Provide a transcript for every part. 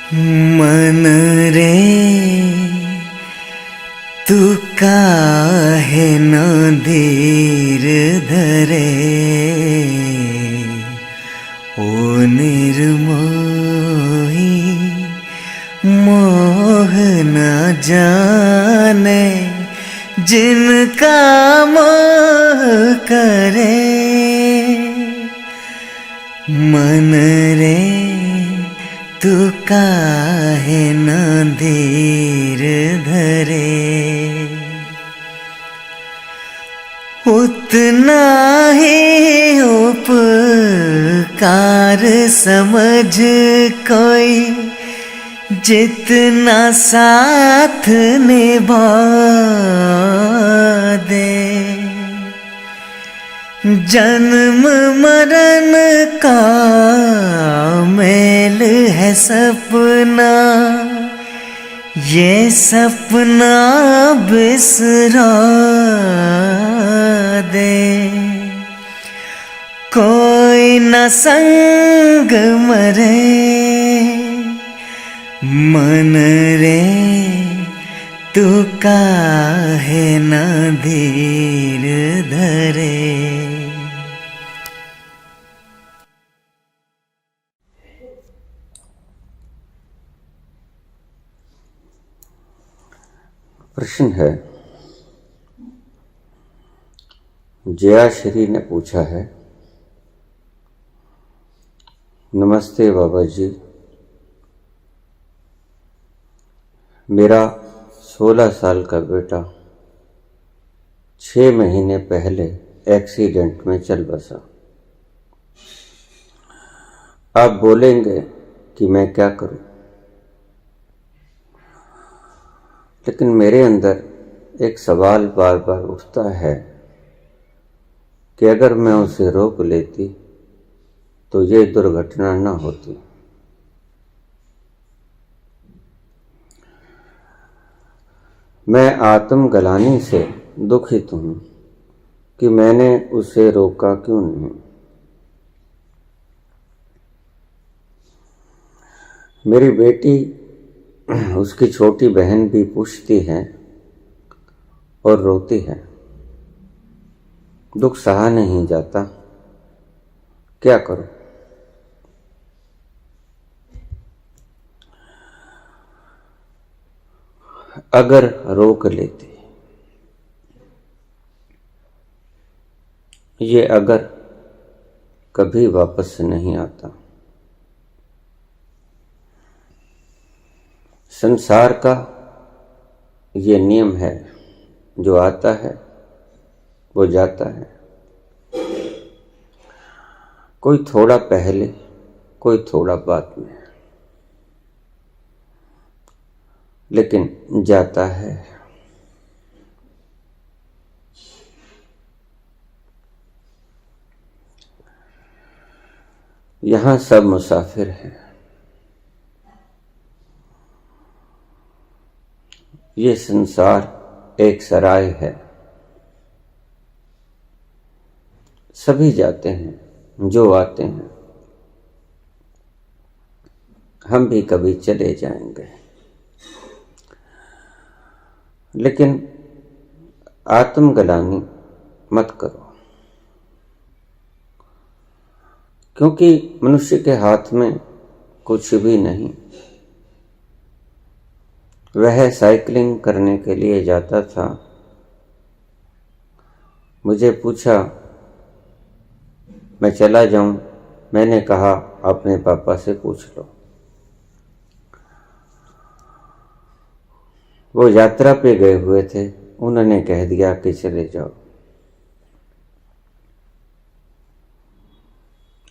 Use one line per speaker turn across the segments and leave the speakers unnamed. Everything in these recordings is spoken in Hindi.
मन रे तू काहे न धीर धरे, ओ निर्मोही मोह न जाने जिनका मोह करे। मन रे तू काहे न धीर धरे, उतना ही उपकार समझ कोई जितना साथ निभा दे। जन्म मरण का मेल है सपना, ये सपना बिसरा दे। कोई न संग मरे, मन रे तू काहे न धीर धरे।
प्रश्न है, जया श्री ने पूछा है, नमस्ते बाबा जी, मेरा 16 साल का बेटा 6 महीने पहले एक्सीडेंट में चल बसा। आप बोलेंगे कि मैं क्या करूं, लेकिन मेरे अंदर एक सवाल बार बार उठता है कि अगर मैं उसे रोक लेती तो ये दुर्घटना न होती। मैं आत्मग्लानि से दुखित हूं कि मैंने उसे रोका क्यों नहीं। मेरी बेटी, उसकी छोटी बहन भी पूछती है और रोती है। दुख सहा नहीं जाता, क्या करूं। अगर रोक लेती, ये अगर कभी वापस नहीं आता। संसार का ये नियम है, जो आता है वो जाता है। कोई थोड़ा पहले, कोई थोड़ा बाद में, लेकिन जाता है। यहां सब मुसाफिर हैं। ये संसार एक सराय है। सभी जाते हैं, जो आते हैं। हम भी कभी चले जाएंगे, लेकिन आत्मग्लानि मत करो, क्योंकि मनुष्य के हाथ में कुछ भी नहीं। वह साइकिलिंग करने के लिए जाता था। मुझे पूछा मैं चला जाऊं। मैंने कहा अपने पापा से पूछ लो। वो यात्रा पे गए हुए थे, उन्होंने कह दिया कि चले जाओ।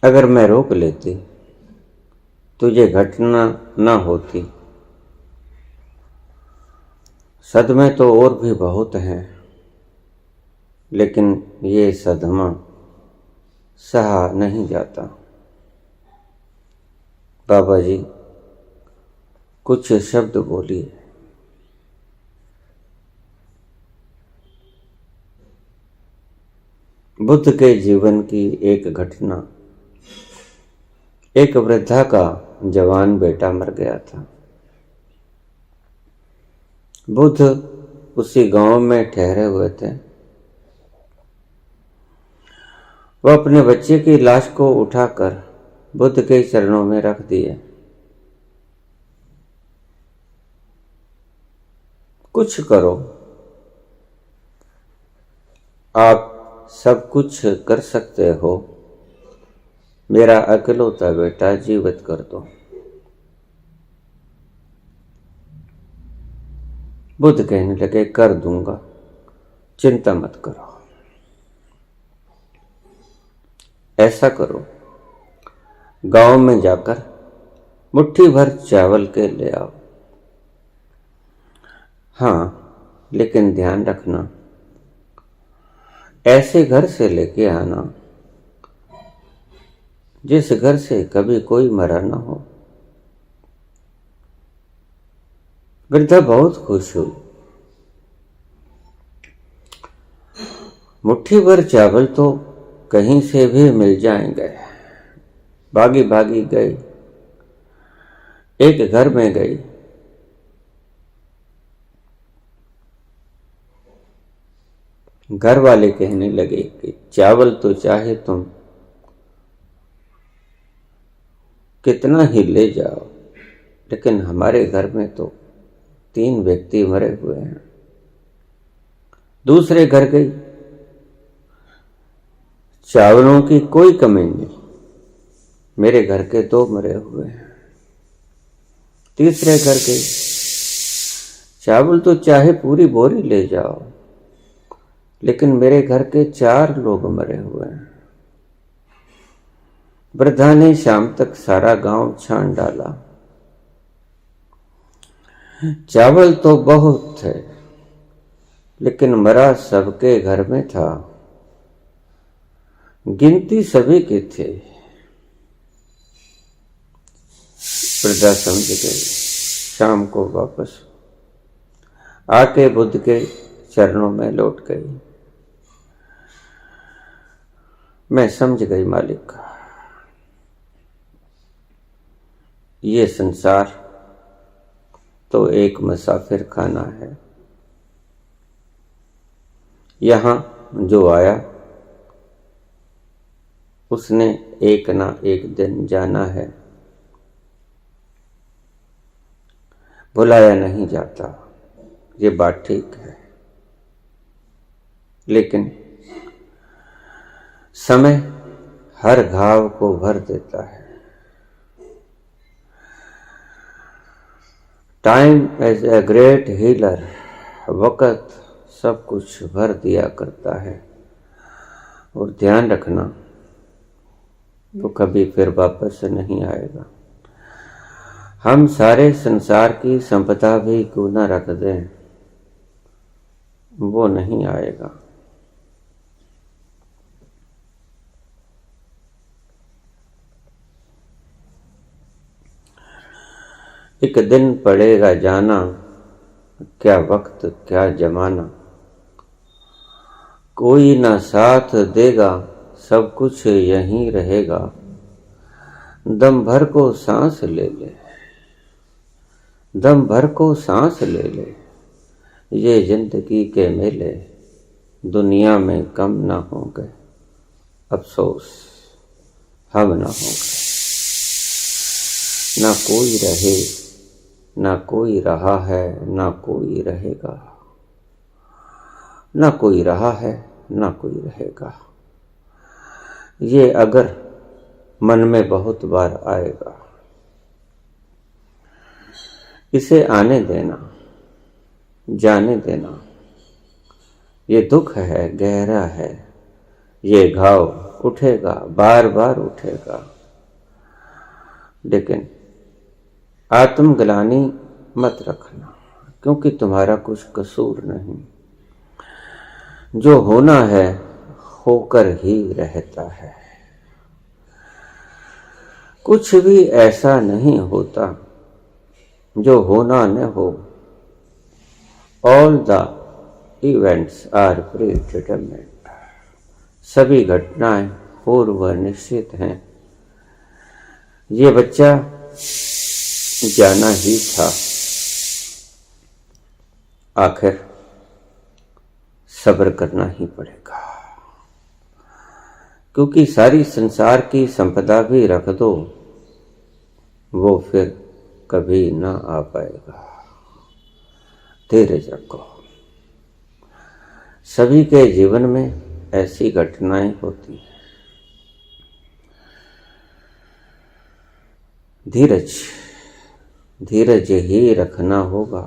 अगर मैं रोक लेती तो ये घटना ना होती। सदमे तो और भी बहुत हैं, लेकिन ये सदमा सहा नहीं जाता। बाबा जी कुछ शब्द बोलिए। बुद्ध के जीवन की एक घटना, एक वृद्धा का जवान बेटा मर गया था। बुद्ध उसी गांव में ठहरे हुए थे। वह अपने बच्चे की लाश को उठाकर बुद्ध के चरणों में रख दिए। कुछ करो, आप सब कुछ कर सकते हो, मेरा अकेलौता बेटा जीवित कर दो। बुद्ध कहने लगे, कर दूंगा, चिंता मत करो। ऐसा करो, गांव में जाकर मुट्ठी भर चावल के ले आओ। हाँ, लेकिन ध्यान रखना, ऐसे घर से लेके आना जिस घर से कभी कोई मरा न हो। वृद्धा बहुत खुश हुई। मुट्ठी भर चावल तो कहीं से भी मिल जाएंगे। भागी भागी गई, एक घर में गई। घर वाले कहने लगे कि चावल तो चाहे तुम कितना ही ले जाओ, लेकिन हमारे घर में तो 3 व्यक्ति मरे हुए हैं। दूसरे घर गई, चावलों की कोई कमी नहीं, मेरे घर के 2 मरे हुए हैं। तीसरे घर गई, चावल तो चाहे पूरी बोरी ले जाओ, लेकिन मेरे घर के 4 लोग मरे हुए हैं। वृद्धा ने शाम तक सारा गांव छान डाला। चावल तो बहुत थे, लेकिन मरा सबके घर में था। गिनती सभी की थी। वृद्धा समझ गई। शाम को वापस आके बुद्ध के चरणों में लौट गई। मैं समझ गई मालिक, ये संसार तो एक मुसाफिर खाना है। यहां जो आया उसने एक ना एक दिन जाना है। भुलाया नहीं जाता, ये बात ठीक है, लेकिन समय हर घाव को भर देता है। Time as a great healer, वक़्त सब कुछ भर दिया करता है। और ध्यान रखना, वो कभी फिर वापस नहीं आएगा। हम सारे संसार की संपदा भी क्यों न रख दें, वो नहीं आएगा। एक दिन पड़ेगा जाना, क्या वक्त क्या जमाना। कोई ना साथ देगा, सब कुछ यहीं रहेगा। दम भर को सांस ले ले, दम भर को सांस ले ले। ये जिंदगी के मेले दुनिया में कम ना होंगे, अफसोस हम ना होंगे। ना कोई रहे, ना कोई रहा है, ना कोई रहेगा। ना कोई रहा है, ना कोई रहेगा। ये अगर मन में बहुत बार आएगा, इसे आने देना, जाने देना। ये दुख है, गहरा है, ये घाव उठेगा, बार बार उठेगा। लेकिन आत्मग्लानि मत रखना, क्योंकि तुम्हारा कुछ कसूर नहीं। जो होना है होकर ही रहता है। कुछ भी ऐसा नहीं होता जो होना न हो। All the events are predetermined. सभी घटनाएं पूर्व निश्चित हैं। ये बच्चा जाना ही था। आखिर सब्र करना ही पड़ेगा, क्योंकि सारी संसार की संपदा भी रख दो, वो फिर कभी ना आ पाएगा। धीरज रखो। सभी के जीवन में ऐसी घटनाएं होती हैं। धीरज धीरज ही रखना होगा।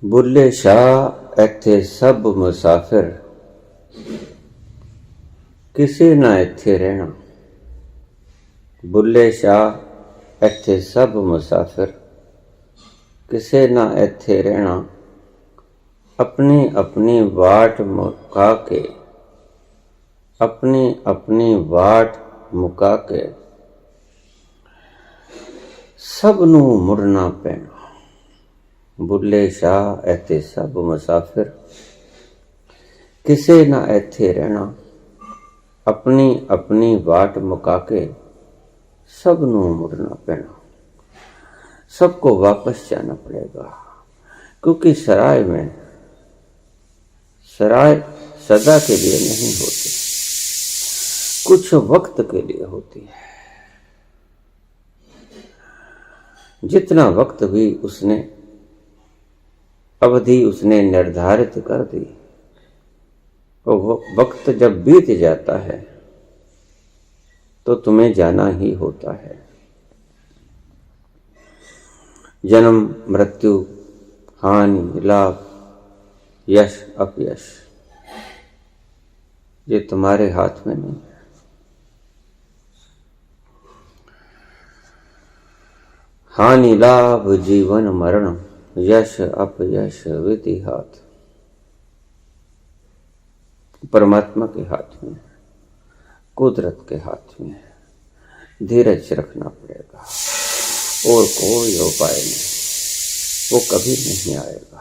बुल्ले शाह इत्थे सब मुसाफिर, किसी ना इत्थे रहना। बुल्ले शाह इत्थे सब मुसाफिर, किसे ना इत्थे रहना। अपनी अपनी वाट मुका के, अपनी अपनी वाट मुका के, सब नू मुड़ना पैना। बुल्ले शाह इत्थे सब मुसाफिर, किसे ना इत्थे रहना। अपनी अपनी वाट मुका के, सब नू मुड़ना पैना। सबको वापस जाना पड़ेगा, क्योंकि सराय सदा के लिए नहीं होती, कुछ वक्त के लिए होती है। जितना वक्त भी अवधि उसने निर्धारित कर दी, वो वक्त जब बीत जाता है तो तुम्हें जाना ही होता है। जन्म मृत्यु, हानि लाभ, यश अपयश, ये तुम्हारे हाथ में नहीं है। हानि लाभ जीवन मरण, यश अपयश विधि हाथ, परमात्मा के हाथ में है, कुदरत के हाथ में है। धीरज रखना पड़ेगा और कोई उपाय नहीं, वो कभी नहीं आएगा।